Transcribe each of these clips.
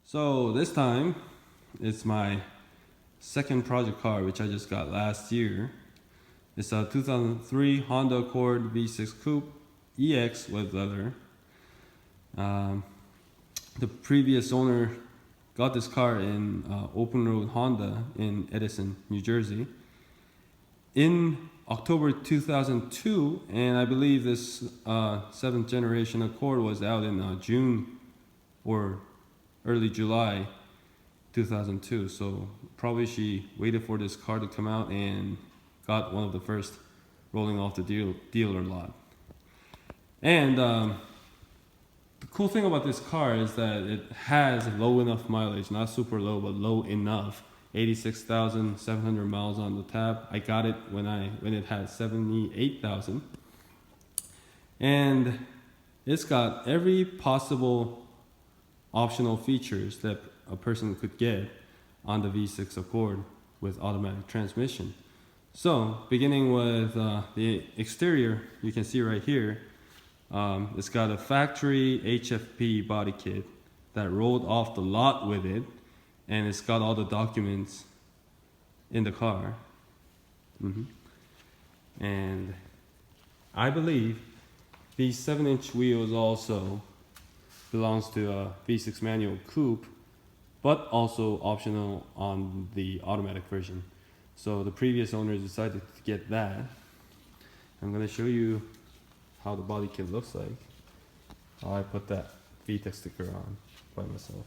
So this time, it's my second project car, which I just got last year. It's a 2003 Honda Accord V6 Coupe EX with leather. The previous owner got this car in Open Road Honda in Edison, New Jersey in October 2002, and I believe this 7th generation Accord was out in June or early July 2002. So probably she waited for this car to come out and got one of the first rolling off the dealer lot. And the cool thing about this car is that it has low enough mileage, not super low, but low enough. 86,700 miles on the tab. I got it when it had 78,000. And it's got every possible optional features that a person could get on the V6 Accord with automatic transmission. So beginning with the exterior, you can see right here, it's got a factory HFP body kit that rolled off the lot with it, and it's got all the documents in the car. And I believe these 7-inch wheels also belongs to a V6 manual coupe, but also optional on the automatic version. So the previous owners decided to get that. I'm going to show you how the body kit looks like. I put that VTEC sticker on by myself.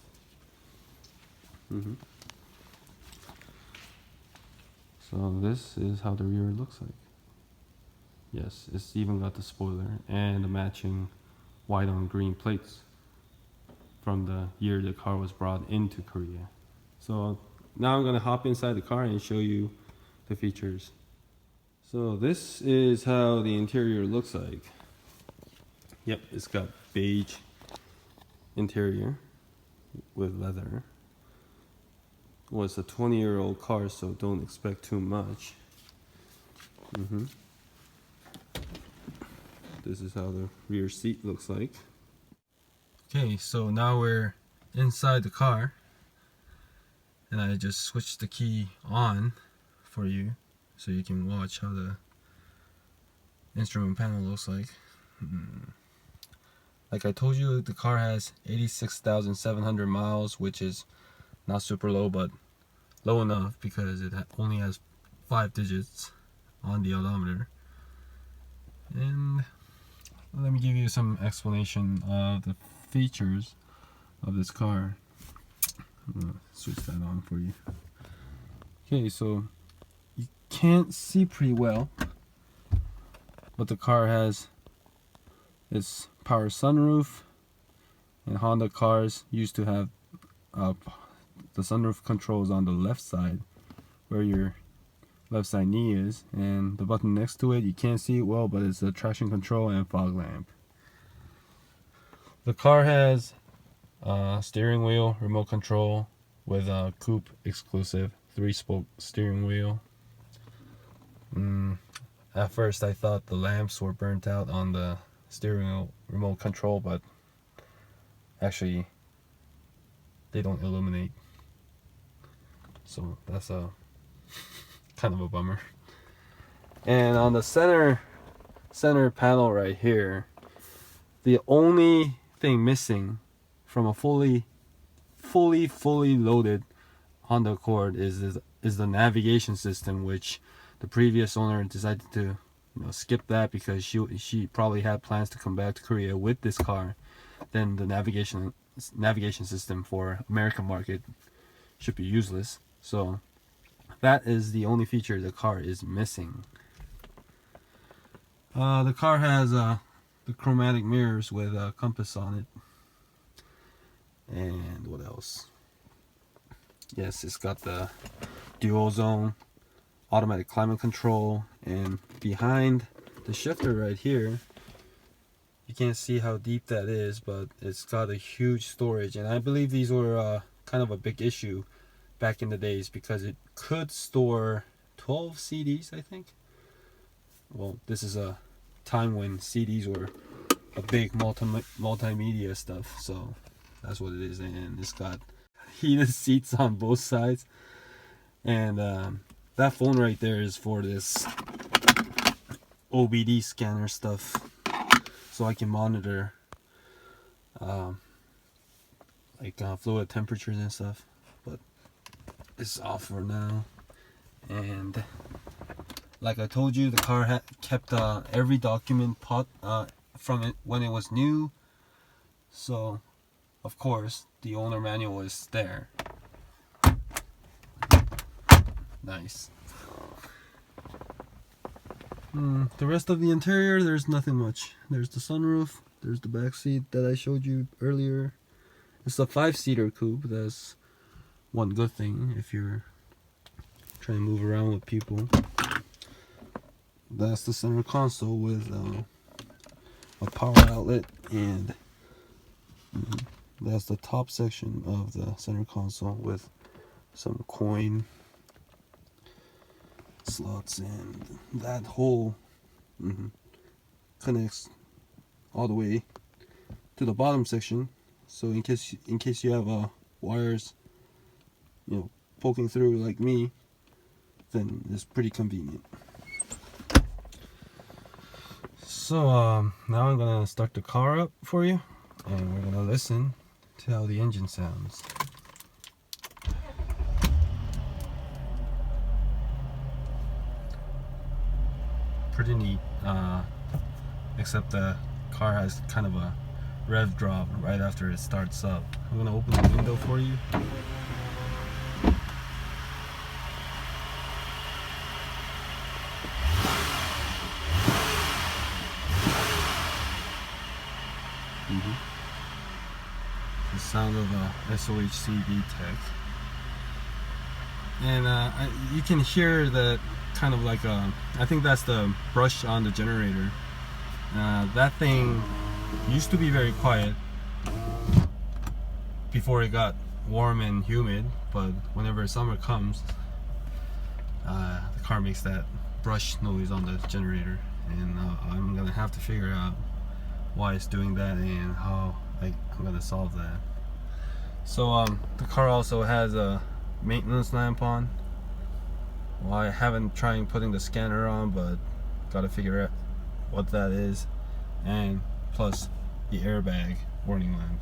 So this is how the rear looks like. Yes, it's even got the spoiler and the matching white on green plates from the year the car was brought into Korea. So now I'm gonna hop inside the car and show you the features. So this is how the interior looks like. Yep, it's got beige interior with leather. Well, it's a 20-year-old car, so don't expect too much. This is how the rear seat looks like. Okay, so now we're inside the car, and I just switched the key on for you so you can watch how the instrument panel looks like. Like I told you, the car has 86,700 miles, which is not super low, but low enough because it only has 5 digits on the odometer. And let me give you some explanation of the features of this car. I'm gonna switch that on for you. Okay, so you can't see pretty well, but the car has its power sunroof, and Honda cars used to have the sunroof controls on the left side where your left side knee is, and the button next to it, you can't see it well, but it's a traction control and fog lamp. The car has a steering wheel remote control with a coupe exclusive 3-spoke steering wheel. At first I thought the lamps were burnt out on the steering wheel remote control, but actually they don't illuminate, so that's a kind of a bummer. And on the center panel right here, the only thing missing from a fully loaded Honda Accord is the navigation system, which the previous owner decided to skip that because she probably had plans to come back to Korea with this car. Then the navigation system for American market should be useless. So that is the only feature the car is missing. The car has the chromatic mirrors with a compass on it. And what else? Yes, it's got the dual zone automatic climate control, and behind the shifter right here, you can't see how deep that is, but it's got a huge storage, and I believe these were kind of a big issue back in the days because it could store 12 CDs, I think. Well, this is a time when CDs were a big multimedia stuff, so that's what it is. And it's got heated seats on both sides, and that phone right there is for this OBD scanner stuff, so I can monitor fluid temperatures and stuff. But it's off for now. And like I told you, the car kept every document from it when it was new, so of course the owner manual is there. Nice. The rest of the interior, there's nothing much. There's the sunroof, there's the back seat that I showed you earlier. It's a 5-seater coupe. That's one good thing if you're trying to move around with people. That's the center console with a power outlet, and that's the top section of the center console with some coin slots, and that hole connects all the way to the bottom section, so in case you have wires poking through like me, then it's pretty convenient. So now I'm gonna start the car up for you, and we're gonna listen to how the engine sounds. Pretty neat, except the car has kind of a rev drop right after it starts up. I'm gonna open the window for you. The sound of a SOHC tech, and you can hear that kind of like I think that's the brush on the generator. That thing used to be very quiet before it got warm and humid, but whenever summer comes, the car makes that brush noise on the generator, and I'm gonna have to figure out why it's doing that and how I'm gonna solve that. So the car also has a maintenance lamp on. Well, I haven't tried putting the scanner on, but gotta figure out what that is, and plus the airbag warning lamp.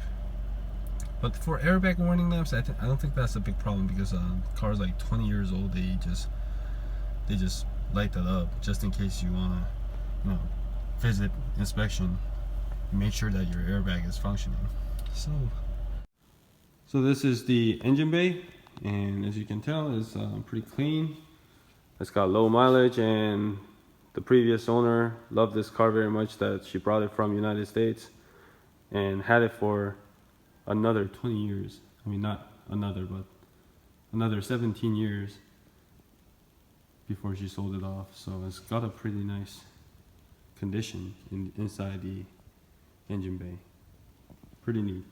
But for airbag warning lamps, I don't think that's a big problem, because cars like 20 years old, they just light that up just in case you wanna visit inspection, make sure that your airbag is functioning. So this is the engine bay, and as you can tell, it's pretty clean. It's got low mileage, and the previous owner loved this car very much that she brought it from United States and had it for another 20 years. I mean, not another, but another 17 years before she sold it off. So it's got a pretty nice condition inside the engine bay. Pretty neat.